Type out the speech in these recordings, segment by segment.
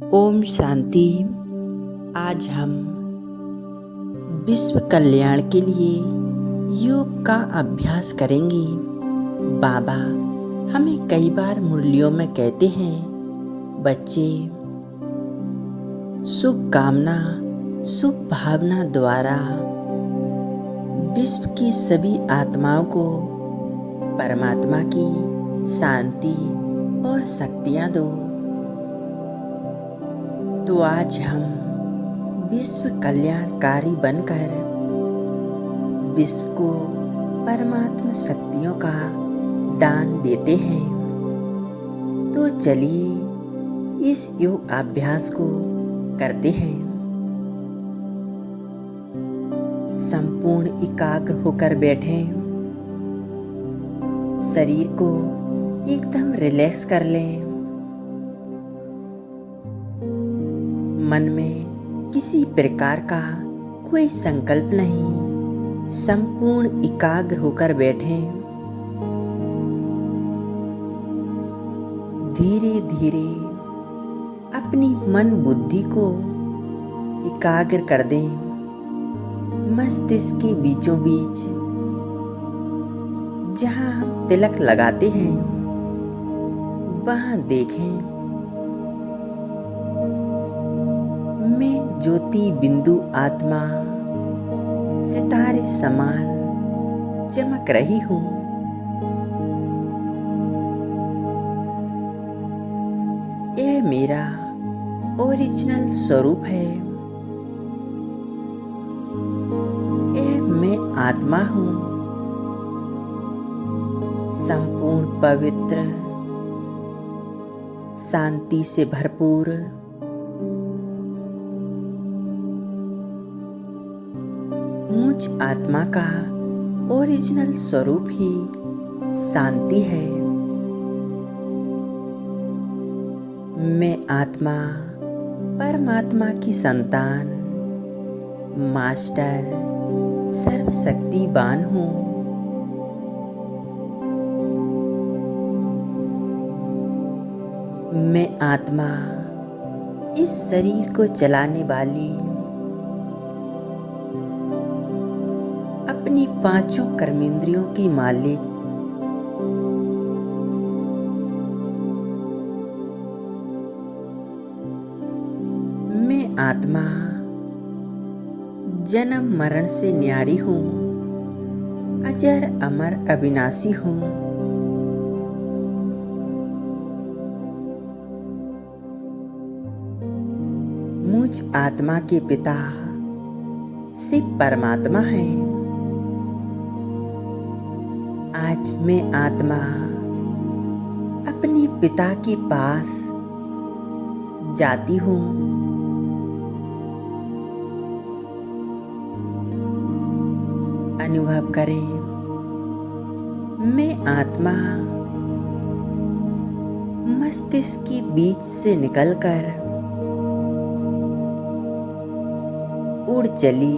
ओम शांति। आज हम विश्व कल्याण के लिए योग का अभ्यास करेंगे। बाबा हमें कई बार मुरलियों में कहते हैं, बच्चे शुभ कामना शुभ भावना द्वारा विश्व की सभी आत्माओं को परमात्मा की शांति और शक्तियाँ दो। तो आज हम विश्व कल्याणकारी बनकर विश्व को परमात्मा शक्तियों का दान देते हैं। तो चलिए इस योग अभ्यास को करते हैं। संपूर्ण एकाग्र होकर बैठें। शरीर को एकदम रिलैक्स कर लें। मन में किसी प्रकार का कोई संकल्प नहीं, संपूर्ण एकाग्र होकर बैठें। धीरे धीरे अपनी मन बुद्धि को एकाग्र कर दें। मस्तिष्क के बीचों बीच जहाँ हम तिलक लगाते हैं वहाँ देखें। मैं ज्योति बिंदु आत्मा सितारे समान चमक रही हूँ। यह मेरा ओरिजिनल स्वरूप है। यह मैं आत्मा हूँ, संपूर्ण पवित्र शांति से भरपूर। मुझ आत्मा का ओरिजिनल स्वरूप ही शांति है। मैं आत्मा परमात्मा की संतान, मास्टर, सर्वशक्तिवान हूँ। मैं आत्मा इस शरीर को चलाने वाली अपनी पांचों कर्मेंद्रियों की मालिक। मैं आत्मा जन्म मरण से न्यारी हूँ, अजर अमर अविनाशी हूँ। मुझ आत्मा के पिता शिव परमात्मा हैं। आज मैं आत्मा अपने पिता के पास जाती हूँ। अनुभव करें, मैं आत्मा मस्तिष्क के बीच से निकलकर उड़ चली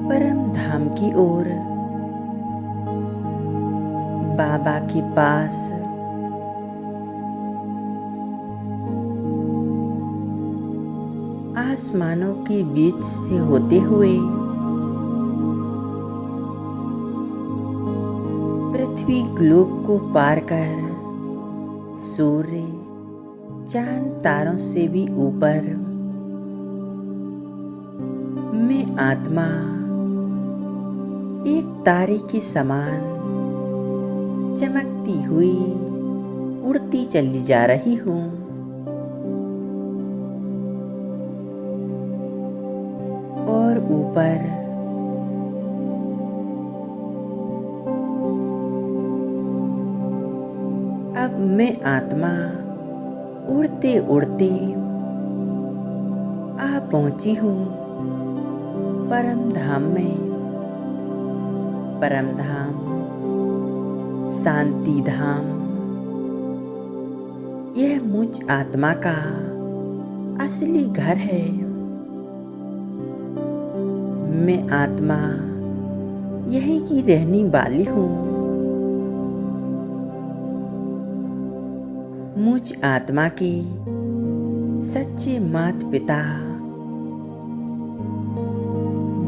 परम धाम की ओर, बाबा के पास। आसमानों के बीच से होते हुए पृथ्वी ग्लोब को पार कर सूर्य चांद तारों से भी ऊपर मैं आत्मा एक तारे के समान चमकती हुई उड़ती चली जा रही हूँ। और ऊपर अब मैं आत्मा उड़ते उड़ते आ पहुंची हूँ परम धाम में। परम धाम शांति धाम, यह मुझ आत्मा का असली घर है। मैं आत्मा यहीं की रहने वाली हूँ। मुझ आत्मा के सच्चे माता पिता,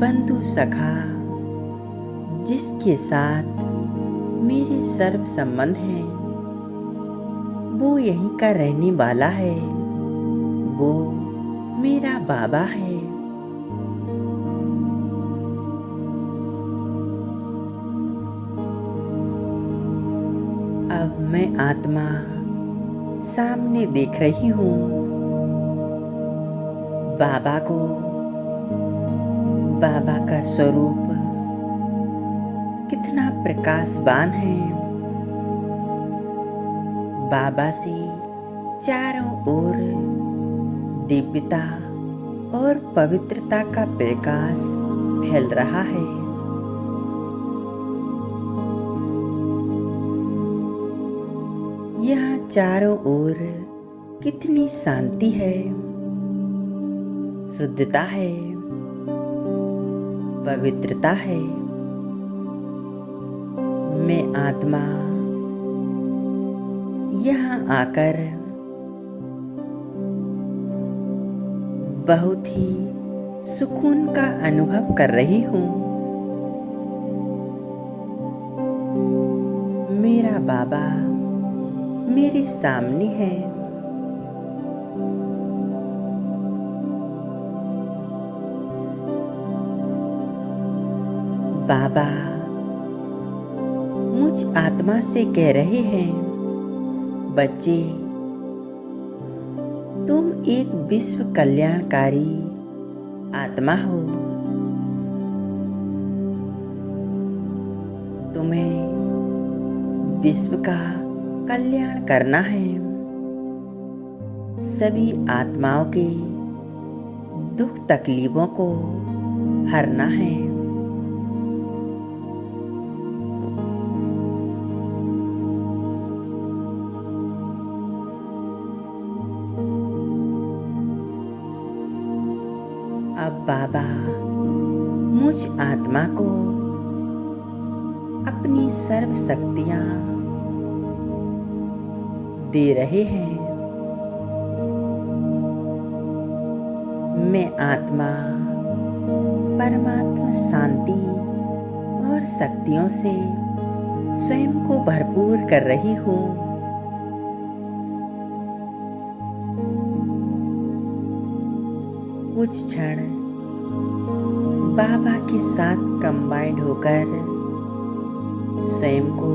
बंधु सखा, जिसके साथ मेरे सर्व संबंध हैं, वो यहीं का रहने वाला है। वो मेरा बाबा है। अब मैं आत्मा सामने देख रही हूँ बाबा को। बाबा का स्वरूप कितना प्रकाशवान है। बाबा से चारों ओर दिव्यता और पवित्रता का प्रकाश फैल रहा है। यहाँ चारों ओर कितनी शांति है, शुद्धता है, पवित्रता है। मैं आत्मा यहाँ आकर बहुत ही सुकून का अनुभव कर रही हूँ। मेरा बाबा मेरे सामने है। बाबा मुझ आत्मा से कह रहे हैं, बच्चे, तुम एक विश्व कल्याणकारी आत्मा हो। तुम्हें विश्व का कल्याण करना है। सभी आत्माओं के दुख तकलीफों को हरना है। अब बाबा मुझ आत्मा को अपनी सर्व शक्तियां दे रहे हैं। मैं आत्मा परमात्मा शांति और शक्तियों से स्वयं को भरपूर कर रही हूँ। कुछ क्षण बाबा के साथ कंबाइंड होकर स्वयं को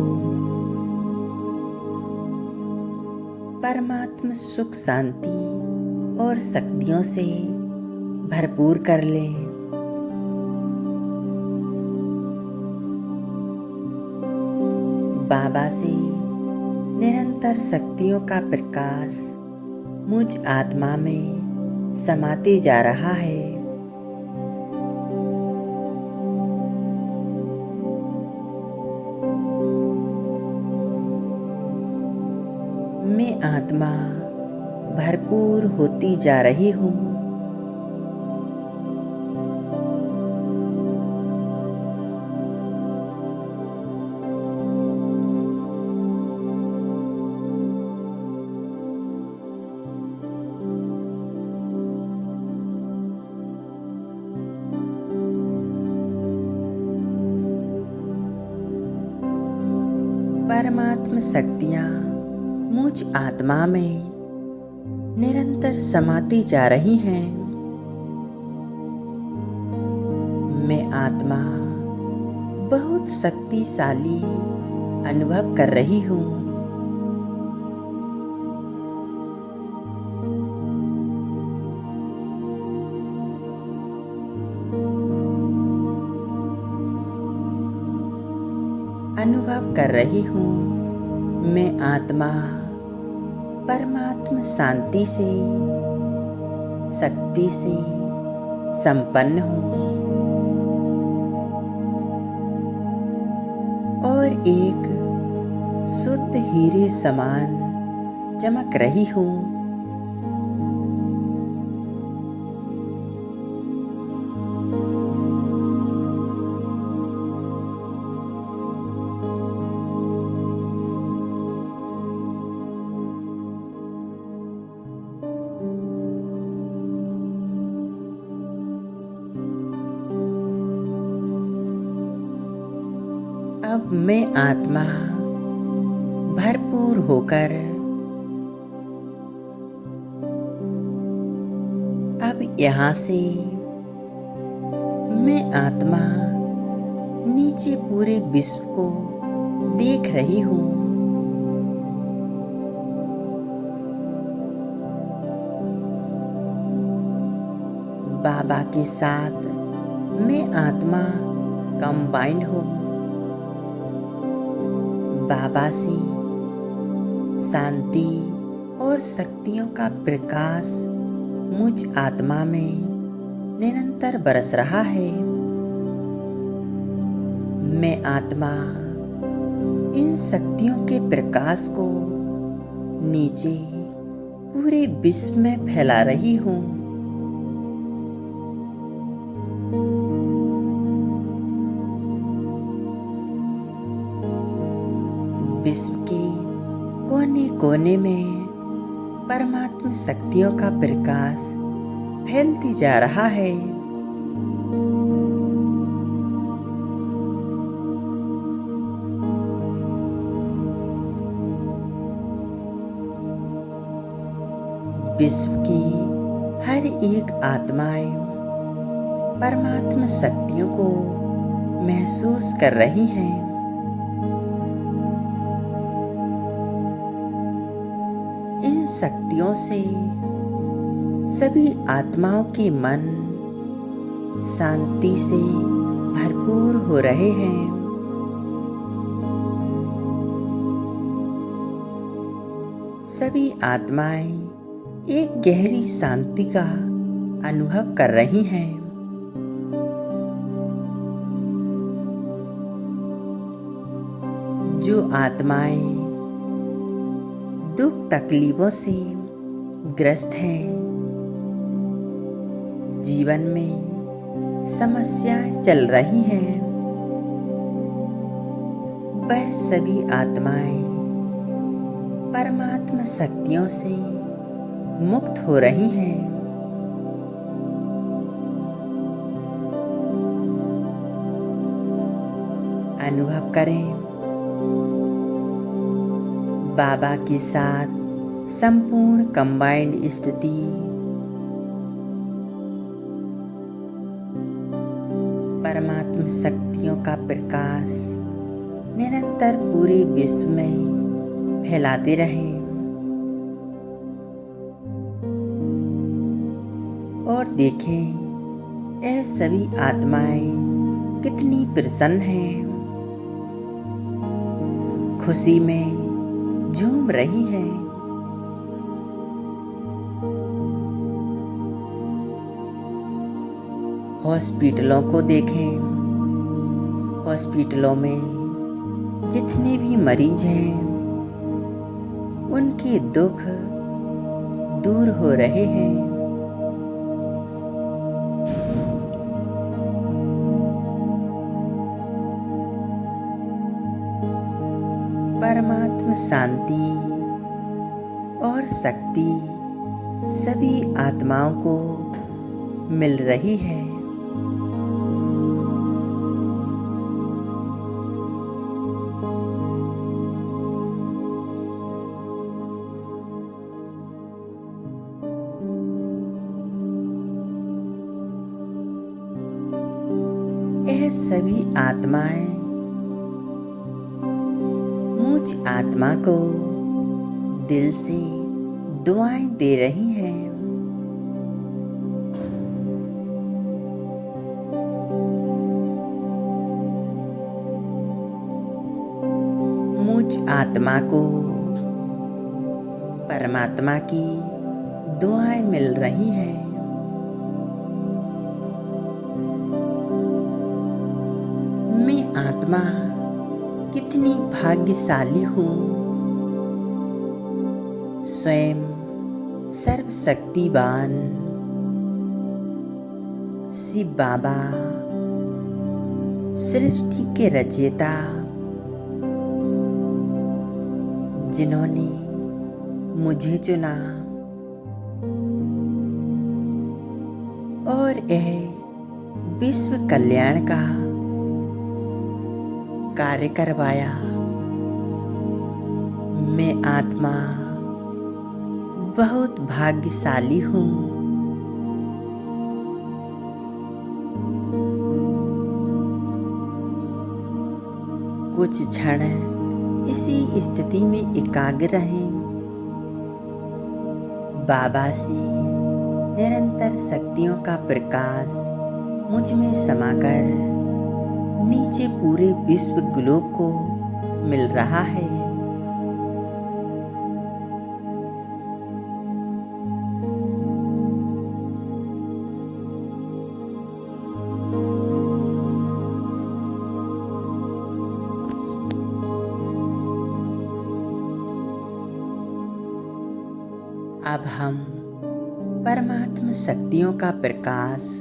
परमात्मा सुख, शांति और शक्तियों से भरपूर कर ले। बाबा से निरंतर शक्तियों का प्रकाश मुझ आत्मा में समाते जा रहा है। मैं आत्मा भरपूर होती जा रही हूँ। परमात्मा शक्तियाँ मुझ आत्मा में निरंतर समाती जा रही हैं। मैं आत्मा बहुत शक्तिशाली अनुभव कर रही हूँ। अनुभव कर रही हूँ मैं आत्मा परमात्मा शांति से, शक्ति से संपन्न हूँ और एक शुद्ध हीरे समान चमक रही हूँ। मैं आत्मा भरपूर होकर अब यहाँ से मैं आत्मा नीचे पूरे विश्व को देख रही हूँ। बाबा के साथ मैं आत्मा कंबाइंड हूँ। बाबा से शांति और शक्तियों का प्रकाश मुझ आत्मा में निरंतर बरस रहा है। मैं आत्मा इन शक्तियों के प्रकाश को नीचे पूरे विश्व में फैला रही हूँ। विश्व के कोने कोने में परमात्मा शक्तियों का प्रकाश फैलती जा रहा है। विश्व की हर एक आत्माएं परमात्मा शक्तियों को महसूस कर रही हैं। इन शक्तियों से सभी आत्माओं के मन शांति से भरपूर हो रहे हैं। सभी आत्माएं एक गहरी शांति का अनुभव कर रही हैं। जो आत्माएं दुख तकलीफों से ग्रस्त हैं, जीवन में समस्याएं चल रही हैं, वह सभी आत्माएं परमात्मा शक्तियों से मुक्त हो रही हैं। अनुभव करें बाबा के साथ संपूर्ण कंबाइंड स्थिति। परमात्मा शक्तियों का प्रकाश निरंतर पूरे विश्व में फैलाते रहें और देखें यह सभी आत्माएं कितनी प्रसन्न हैं, खुशी में झूम रही हैं। हॉस्पिटलों को देखें, हॉस्पिटलों में जितने भी मरीज हैं उनके दुख दूर हो रहे हैं। परमात्मा शांति और शक्ति सभी आत्माओं को मिल रही है। यह सभी आत्माएं मुझ आत्मा को दिल से दुआएं दे रही हैं। मुझ आत्मा को परमात्मा की दुआएं मिल रही हैं। मैं आत्मा कितनी भाग्यशाली हूँ। स्वयं सर्वशक्तिवान शिव बाबा सृष्टि के रचयिता, जिन्होंने मुझे चुना और यह विश्व कल्याण का कार्य करवाया। मैं आत्मा बहुत भाग्यशाली हूँ। कुछ क्षण इसी स्थिति में एकाग्र रहें। बाबा से निरंतर शक्तियों का प्रकाश मुझ में समाकर नीचे पूरे विश्व ग्लोब को मिल रहा है। अब हम परमात्मा शक्तियों का प्रकाश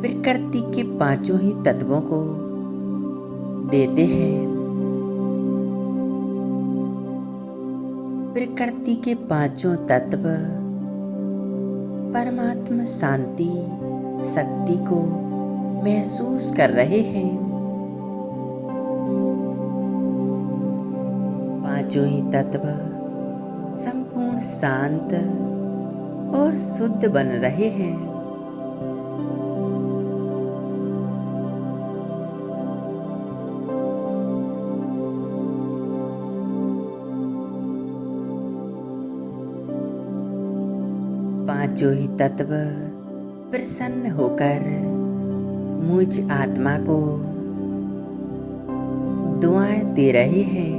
प्रकृति के पांचों ही तत्वों को देते हैं। प्रकृति के पांचों तत्व परमात्मा शांति शक्ति को महसूस कर रहे हैं। पांचों ही तत्व संपूर्ण शांत और शुद्ध बन रहे हैं। पांचों ही तत्व प्रसन्न होकर मुझ आत्मा को दुआएं दे रहे हैं।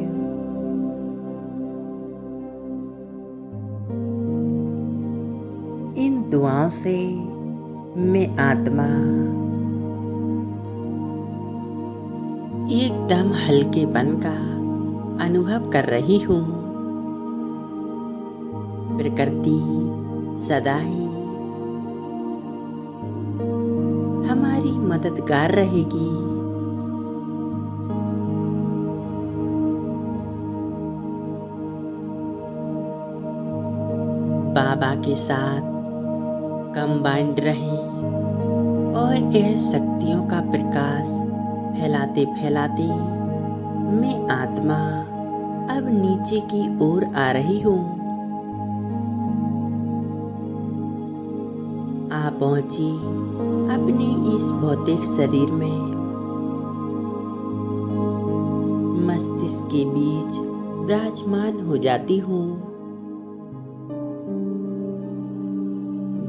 इन दुआओं से मैं आत्मा एकदम हल्केपन का अनुभव कर रही हूँ। प्रकृति सदा ही हमारी मददगार रहेगी। बाबा के साथ कंबाइंड रहें और यह शक्तियों का प्रकाश फैलाते फैलाते मैं आत्मा अब नीचे की ओर आ रही हूँ। आ पहुंची अपने इस भौतिक शरीर में। मस्तिष्क के बीच विराजमान हो जाती हूँ।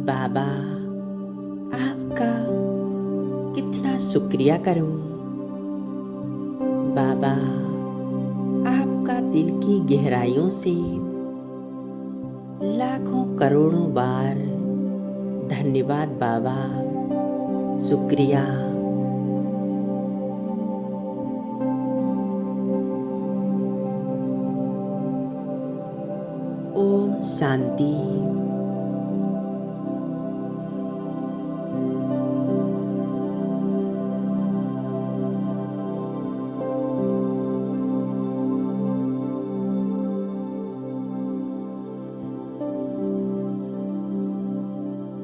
बाबा आपका कितना शुक्रिया करूं। बाबा आपका दिल की गहराइयों से लाखों करोड़ों बार धन्यवाद बाबा, शुक्रिया। ओम शांति।